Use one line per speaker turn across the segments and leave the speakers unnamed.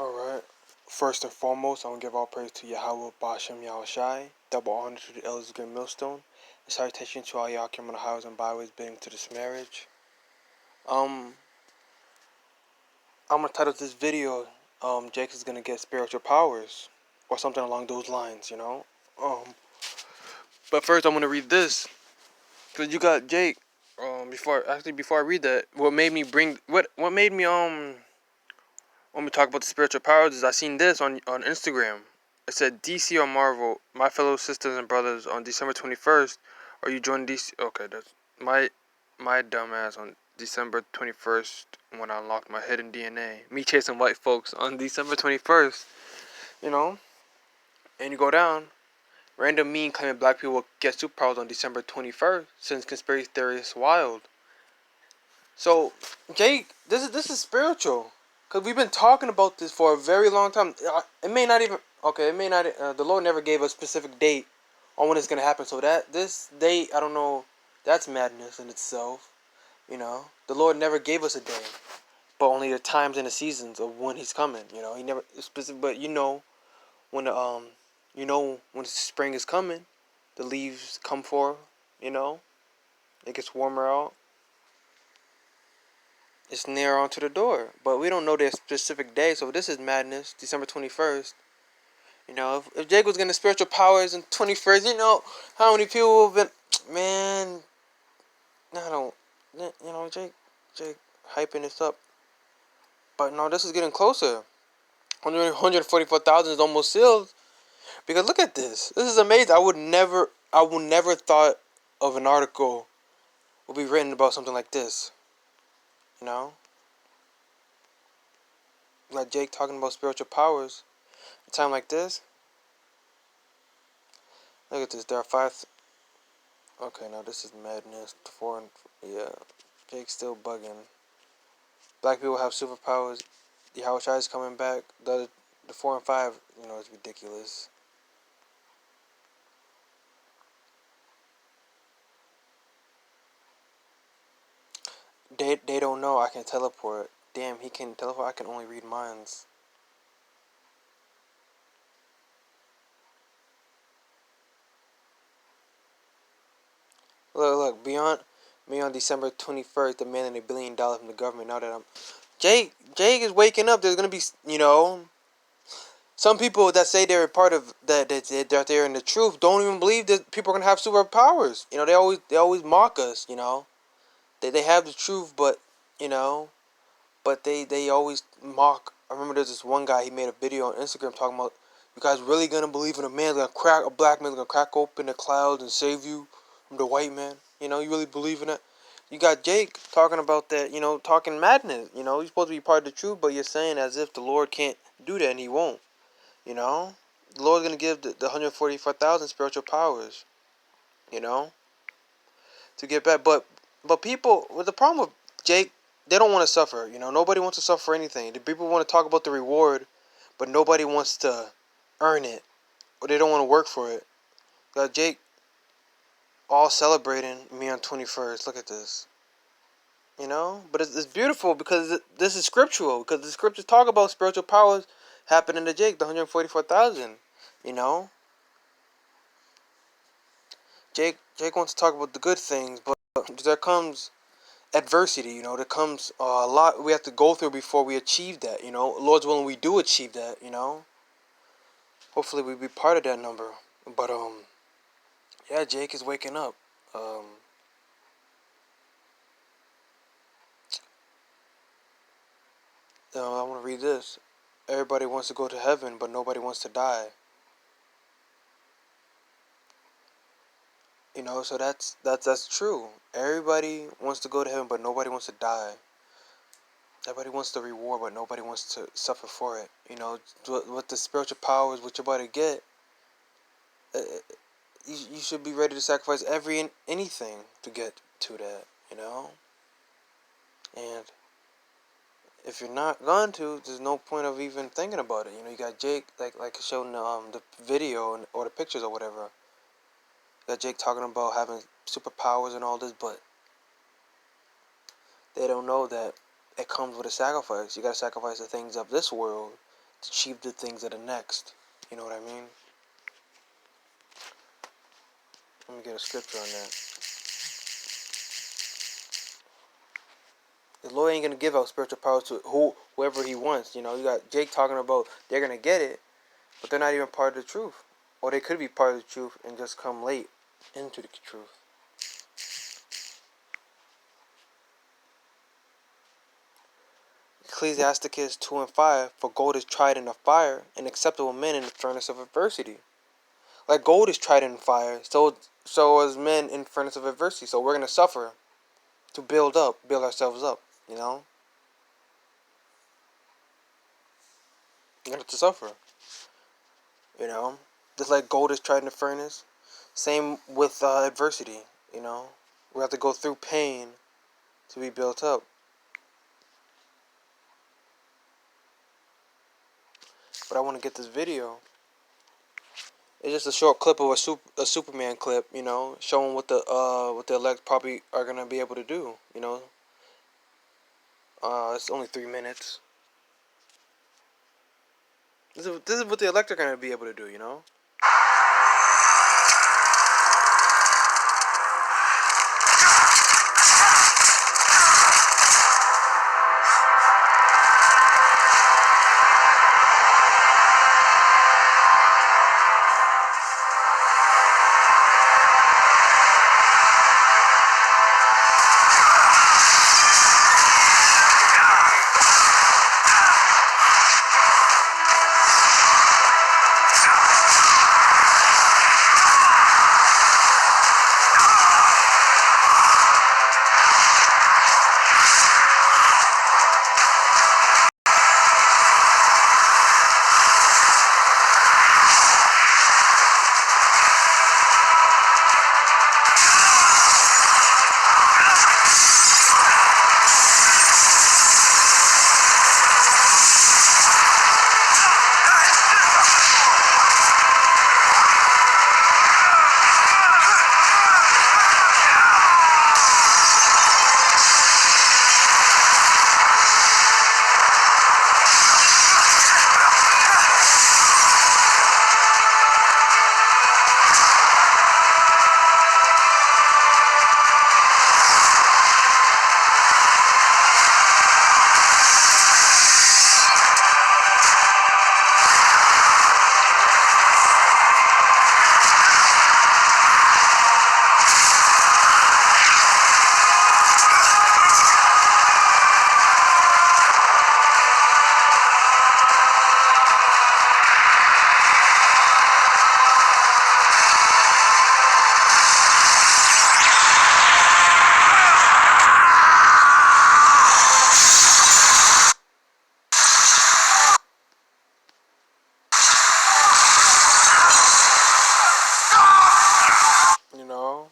Alright. First and foremost, I want to give all praise to Yahweh, Bashem, Yahushai. Double honor to the elders of Great Millstone. And salutation to all y'all came on the highways and byways bidding to this marriage. I'm gonna title this video, Jake is gonna get spiritual powers. Or something along those lines, you know? But first I'm gonna read this. Cause you got Jake. Before I read that, what made me when we talk about the spiritual powers is I seen this on Instagram. It said DC or Marvel, my fellow sisters and brothers, on December 21st, are you joining DC? Okay, that's my dumb ass on December 21st when I unlocked my hidden DNA. Me chasing white folks on December 21st, you know? And you go down, random meme claiming black people will get superpowers on December 21st since conspiracy theorists wild. So, Jake, this is spiritual. Because we've been talking about this for a very long time. It may not even... Okay, it may not... the Lord never gave a specific date on when it's going to happen. So this date, I don't know, that's madness in itself. You know? The Lord never gave us a day. But only the times and the seasons of when He's coming. You know? He never... specific. But you know when the... You know when spring is coming. The leaves come for... You know? It gets warmer out. It's near onto the door. But we don't know their specific day. So this is madness. December 21st. You know, if Jake was getting spiritual powers in 21st, you know, how many people have been... Man, I don't... You know, Jake hyping this up. But no, this is getting closer. 144,000 is almost sealed. Because look at this. This is amazing. I would never thought of an article would be written about something like this. You know? Like Jake talking about spiritual powers. A time like this. Look at this. There are 5... Okay, now this is madness. Yeah. Jake's still bugging. Black people have superpowers. The Yahushua is coming back. The 4 and 5, you know, it's ridiculous. They don't know I can teleport. Damn, he can teleport. I can only read minds. Look, beyond me on December 21st, demanding $1 billion from the government. Now that Jake is waking up. There's gonna be, you know, some people that say they're a part of that they're in the truth don't even believe that people are gonna have superpowers. You know, they always mock us. You know, they have the truth, but you know, but they always mock. I remember there's this one guy, he made a video on Instagram talking about, you guys really gonna believe in a black man's gonna crack open the clouds and save you from the white man? You know, you really believe in that? You got Jake talking about that, you know, talking madness. You know, you're supposed to be part of the truth, but you're saying as if the Lord can't do that and He won't. You know, the Lord's gonna give the 144,000 spiritual powers. You know, to get back. But people, with the problem with Jake, they don't want to suffer. You know, nobody wants to suffer anything. The people want to talk about the reward, but nobody wants to earn it, or they don't want to work for it. Got Jake all celebrating me on 21st. Look at this. You know, but it's beautiful because this is scriptural. Because the scriptures talk about spiritual powers happening to Jake, the 144,000. You know, Jake wants to talk about the good things, but there comes adversity. You know, there comes a lot we have to go through before we achieve that. You know, Lord's willing, we do achieve that. You know, hopefully we be part of that number. But yeah, Jake is waking up. I want to read this. Everybody wants to go to heaven, but nobody wants to die. You know, so that's true. Everybody wants to go to heaven, but nobody wants to die. Everybody wants the reward, but nobody wants to suffer for it. You know, with the spiritual powers, what you're about to get, you should be ready to sacrifice anything to get to that. You know, and if you're not going to, there's no point of even thinking about it. You know, you got Jake, like shown in the video or the pictures or whatever. You got Jake talking about having superpowers and all this, but they don't know that it comes with a sacrifice. You got to sacrifice the things of this world to achieve the things that are next. You know what I mean? Let me get a scripture on that. The Lord ain't gonna give out spiritual powers to whoever He wants. You know, you got Jake talking about they're gonna get it, but they're not even part of the truth, or they could be part of the truth and just come late into the truth. Ecclesiasticus 2:5, for gold is tried in the fire, and acceptable men in the furnace of adversity. Like gold is tried in fire, so is men in the furnace of adversity. So we're gonna suffer to build ourselves up. You know, we're gonna have to suffer. You know, just like gold is tried in the furnace. Same with adversity. You know, we have to go through pain to be built up. But I want to get this video. It's just a short clip of a Superman clip, you know, showing what the elect probably are gonna be able to do. You know, it's only 3 minutes. This is what the elect are gonna be able to do. You know. You know.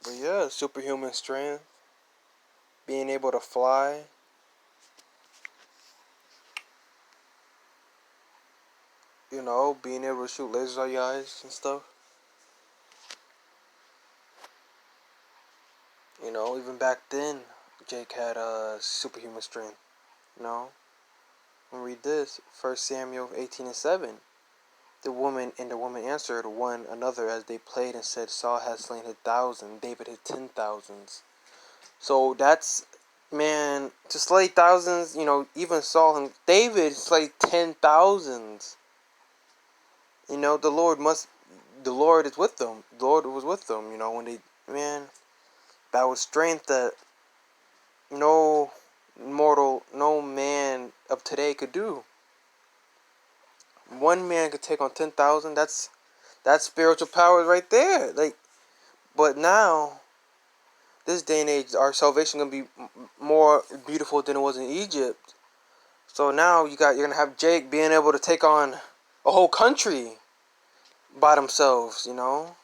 But yeah, superhuman strength, being able to fly. You know, being able to shoot lasers out your eyes and stuff. You know, even back then, Jake had superhuman strength. You know, and read this, 1 Samuel 18:7. The woman answered one another as they played and said, Saul has slain 1,000, David his 10,000s. So that's, man, to slay thousands, you know, even Saul and David slayed 10,000s. You know, the Lord is with them. The Lord was with them, you know, when they, man, that was strength that no man of today could do. One man could take on 10,000. That's spiritual powers right there. Like, but now, this day and age, our salvation gonna be more beautiful than it was in Egypt. So now you're gonna have Jake being able to take on a whole country by themselves. You know,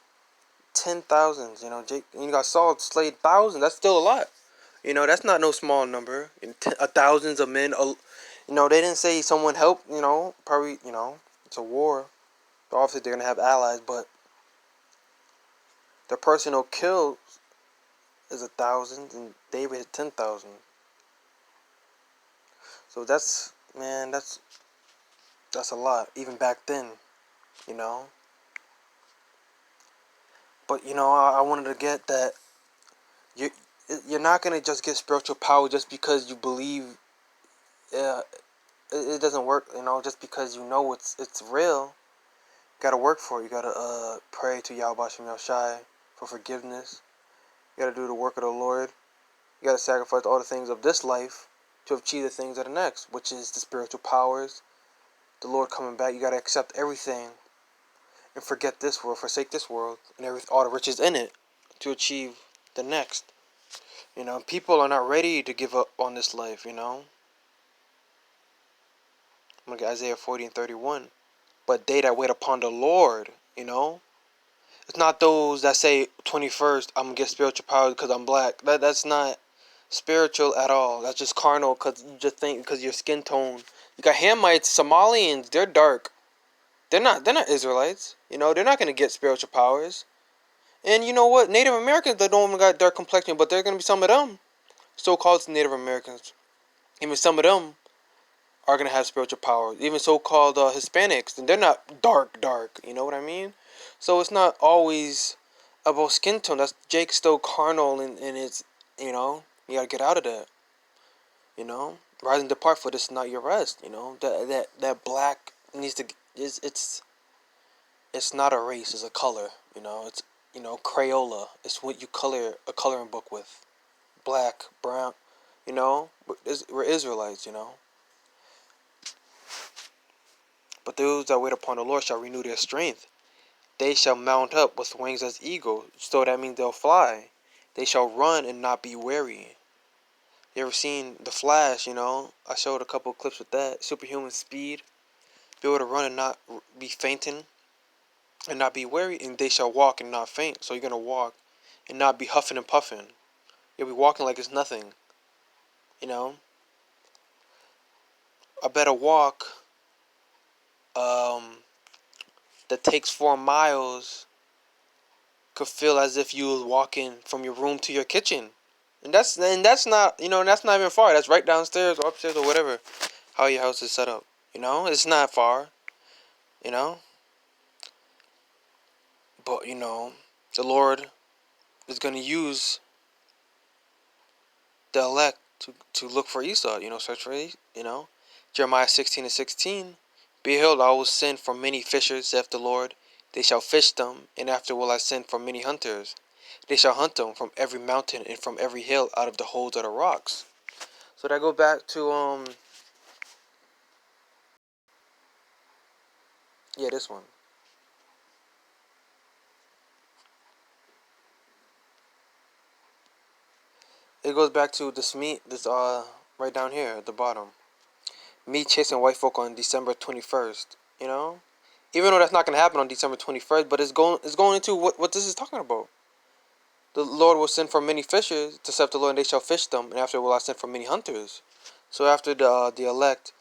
10,000. You know, Jake. And you got Saul slayed 1,000. That's still a lot. You know, that's not no small number. Thousands of men. You know, they didn't say someone helped. You know, probably. You know, it's a war. So obviously they're gonna have allies, but the personal kill is 1,000, and David had 10,000. So that's, man, that's That's a lot, even back then, you know. But I wanted to get that you you're not gonna just get spiritual power just because you believe. Uh, it doesn't work, just because it's real. You gotta work for it. You gotta pray to Yahweh Shem Yahushai for forgiveness. You gotta do the work of the Lord. You gotta sacrifice all the things of this life to achieve the things of the next, which is the spiritual powers, the Lord coming back. You gotta accept everything and forget this world, forsake this world, and all the riches in it to achieve the next. People are not ready to give up on this life. Look at Isaiah 40:31. But they that wait upon the Lord, it's not those that say 21st, I'm gonna get spiritual power because I'm black. That's not spiritual at all. That's just carnal because you just think because your skin tone. You got Hamites, Somalians, they're dark. They're not Israelites. They're not gonna get spiritual powers. And you know what? Native Americans, they don't even got dark complexion, but there are gonna be some of them, so-called Native Americans. Even some of them are gonna have spiritual power. Even so-called Hispanics, and they're not dark. You know what I mean? So it's not always about skin tone. That's Jake's still carnal, and it's you gotta get out of that. Rise and depart, for this is not your rest. That black needs to it's not a race, it's a color. It's Crayola. It's what you color a coloring book with. Black, brown. We're Israelites. But those that wait upon the Lord shall renew their strength. They shall mount up with wings as eagles. So that means they'll fly. They shall run and not be weary. You ever seen The Flash? I showed a couple of clips with that. Superhuman speed. Be able to run and not be fainting. And not be weary. And they shall walk and not faint. So you're going to walk and not be huffing and puffing. You'll be walking like it's nothing. A better walk that takes 4 miles could feel as if you was walking from your room to your kitchen. And that's not that's not even far. That's right downstairs or upstairs or whatever. How your house is set up. It's not far. You know? But the Lord is gonna use the elect to look for Esau, search for Jeremiah 16:16. Behold, I will send for many fishers, saith the Lord. They shall fish them, and after will I send for many hunters. They shall hunt them from every mountain and from every hill out of the holes of the rocks. So that goes back to this one. It goes back to this right down here at the bottom. Me chasing white folk on December 21st. Even though that's not gonna happen on December 21st, but it's going into what this is talking about. The Lord will send for many fishers to serve the Lord, and they shall fish them. And after will I send for many hunters. So after the elect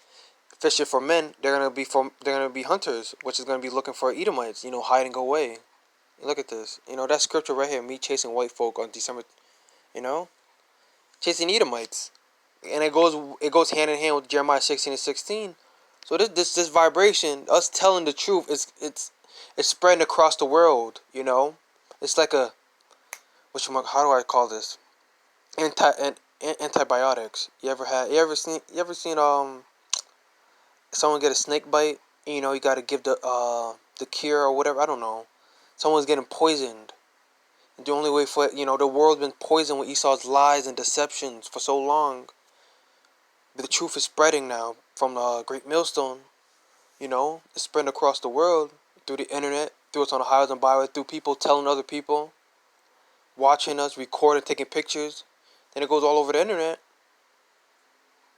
fishing for men, they're gonna be hunters, which is gonna be looking for Edomites. Hide and go away. Look at this. That scripture right here. Me chasing white folk on December. Chasing Edomites, and it goes hand in hand with Jeremiah 16:16. So this vibration, us telling the truth, it's spreading across the world. It's like a how do I call this? Antibiotics. You ever seen someone get a snake bite? You got to give the cure or whatever. I don't know. Someone's getting poisoned. The only way for the world's been poisoned with Esau's lies and deceptions for so long. But the truth is spreading now from the Great Millstone. It's spreading across the world through the internet, through us on the highways and byways, through people telling other people, watching us, recording, taking pictures. Then it goes all over the internet,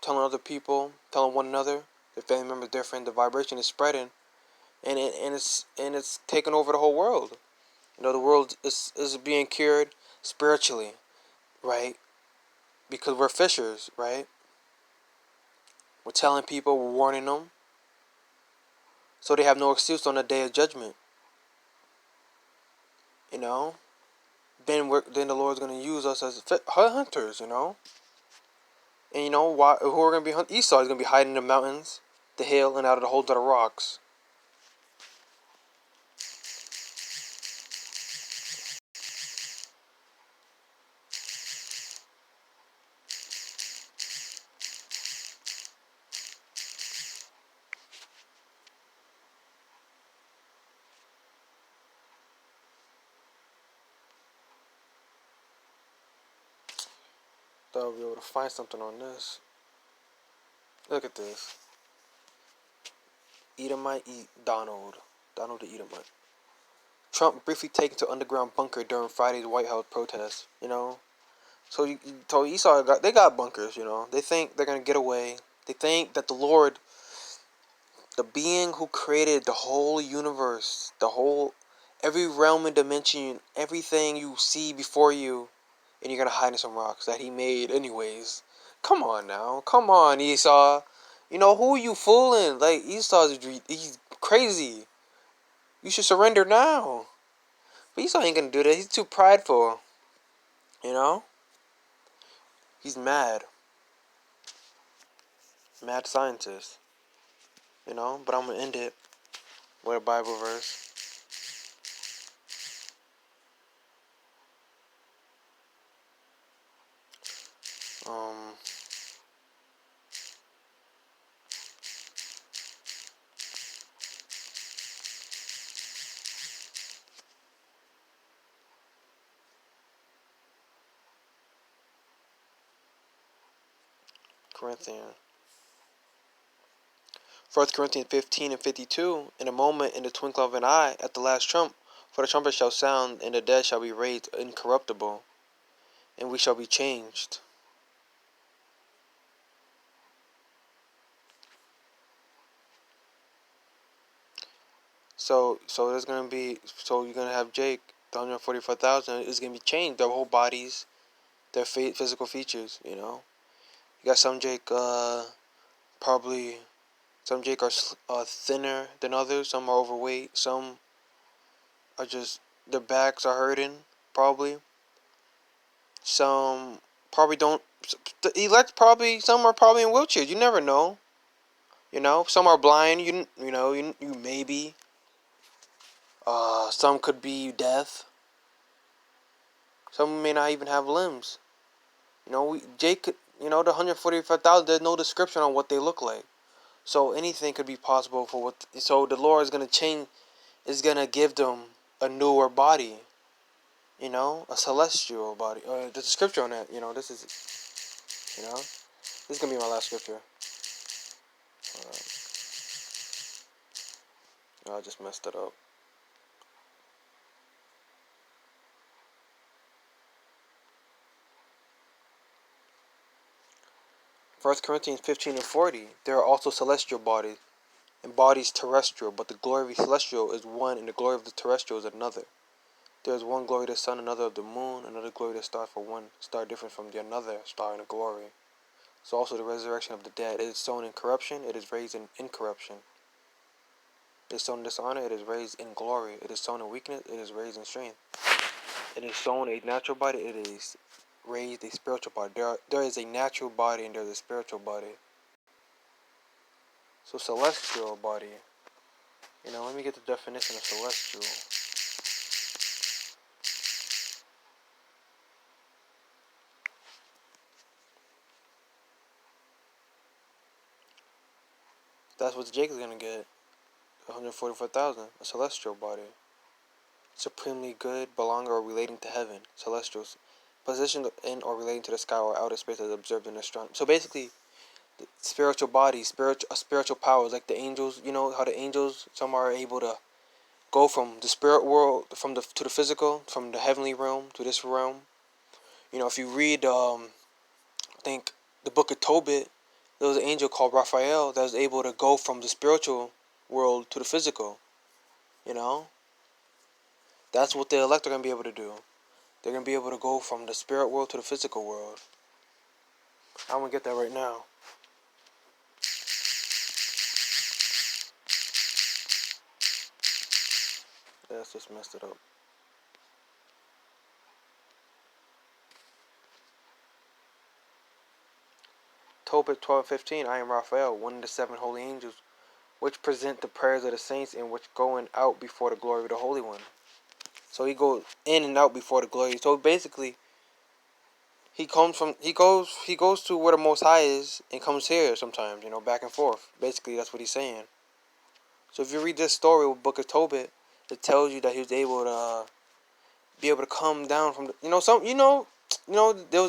telling other people, telling one another, their family members, their friends. The vibration is spreading, and it's taking over the whole world. The world is being cured spiritually, right? Because we're fishers, right? We're telling people, we're warning them, so they have no excuse on the day of judgment. Then the Lord's gonna use us as hunters. And why? Who are gonna be Esau is gonna be hiding in the mountains. the hail and out of the holes of the rocks. Thought I'll be able to find something on this. Look at this. Donald the Edomite. Trump briefly taken to underground bunker during Friday's White House protest. So Esau they got bunkers. They think they're gonna get away. They think that the Lord, the being who created the whole universe, every realm and dimension, everything you see before you, and you're gonna hide in some rocks that He made anyways. Come on now, come on Esau. Who are you fooling? Like he's crazy. You should surrender now. But Esau ain't gonna do that. He's too prideful. You know? He's mad. Mad scientist. But I'm gonna end it with a Bible verse. Um Corinthians. 1 Corinthians 15 and 52. In a moment, in the twinkle of an eye, at the last trump, for the trumpet shall sound, and the dead shall be raised incorruptible, and we shall be changed. So there's gonna be you're gonna have Jake, the 144,000 is gonna be changed. Their whole bodies, their physical features. You got some Jake, probably some Jake are thinner than others. Some are overweight. Some are just their backs are hurting. Probably some probably don't. The elect probably some are probably in wheelchairs. You never know. Some are blind. You maybe. Some could be deaf. Some may not even have limbs. Jake, the 145,000, there's no description on what they look like. So anything could be possible for so the Lord is going to give them a newer body, a celestial body. There's a scripture on that, this is going to be my last scripture. I just messed it up. 1 Corinthians 15 and 40, there are also celestial bodies, and bodies terrestrial, but the glory of the celestial is one, and the glory of the terrestrial is another. There is one glory of the sun, another of the moon, another glory of the stars, for one star different from the another star in the glory. So also the resurrection of the dead. It is sown in corruption, it is raised in incorruption. It is sown in dishonor, it is raised in glory. It is sown in weakness, it is raised in strength. It is sown a natural body, it is raised a spiritual body. There is a natural body and there is a spiritual body. So celestial body. Let me get the definition of celestial. That's what Jake is going to get. 144,000. A celestial body. Supremely good, belonging or relating to heaven. Celestials. Positioned in or relating to the sky or outer space as observed in astronomy. So basically, the spiritual body, spiritual powers, like the angels. You know how the angels, some are able to go from the spirit world, to the physical, from the heavenly realm to this realm. If you read, I think, the book of Tobit, there was an angel called Raphael that was able to go from the spiritual world to the physical. That's what the elect are going to be able to do. They're going to be able to go from the spirit world to the physical world. I'm going to get that right now. That's just messed it up. Tobit 12:15, I am Raphael, one of the 7 holy angels, which present the prayers of the saints and which going out before the glory of the Holy One. So he goes in and out before the glory. So basically, he goes to where the Most High is and comes here sometimes, back and forth. Basically, that's what he's saying. So if you read this story with Book of Tobit, it tells you that he was able to be able to come down from there was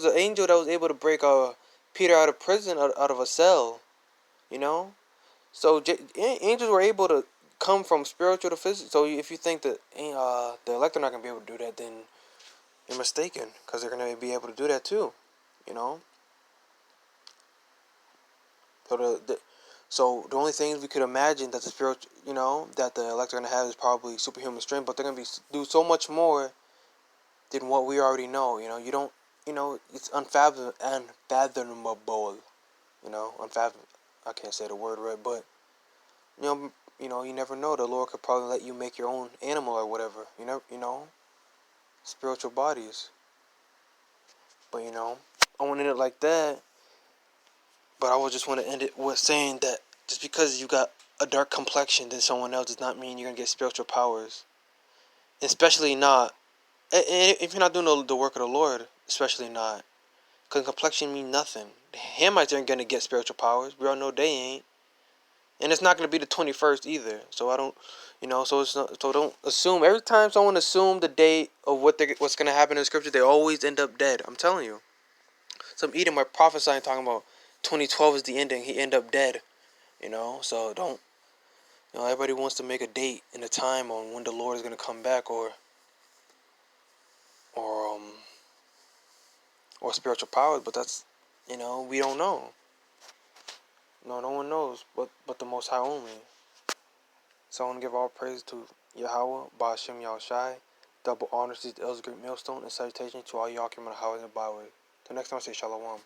an angel that was able to break Peter out of prison, out of a cell, you know. So angels were able to come from spiritual to physical. So if you think that the elect are not gonna be able to do that, then you're mistaken, because they're gonna be able to do that too, you know. So the only things we could imagine that the spiritual, that the elect are gonna have is probably superhuman strength, but they're gonna do so much more than what we already know. You don't, it's unfathomable. Unfathomable. I can't say the word right, but you never know. The Lord could probably let you make your own animal or whatever. Spiritual bodies. But I wanted it like that. But I would just want to end it with saying that just because you got a dark complexion than someone else does not mean you're gonna get spiritual powers. Especially not, and if you're not doing the work of the Lord, especially not. Because complexion mean nothing. The Hamites aren't going to get spiritual powers. We all know they ain't. And it's not going to be the 21st either. So I don't, so it's not, so don't assume. Every time someone assume the date of what's going to happen in the scripture, they always end up dead. I'm telling you. Some Edom are prophesying, talking about 2012 is the ending. He end up dead. So don't, everybody wants to make a date and a time on when the Lord is going to come back or, um, or spiritual powers, but that's, we don't know. No one knows but the Most High only. So I want to give all praise to Yahweh, Ba'ashem Yahushai, double honors to the elders, great millstone, and salutation to all Yakim and Howard and Byway. Till next time, I say Shalom.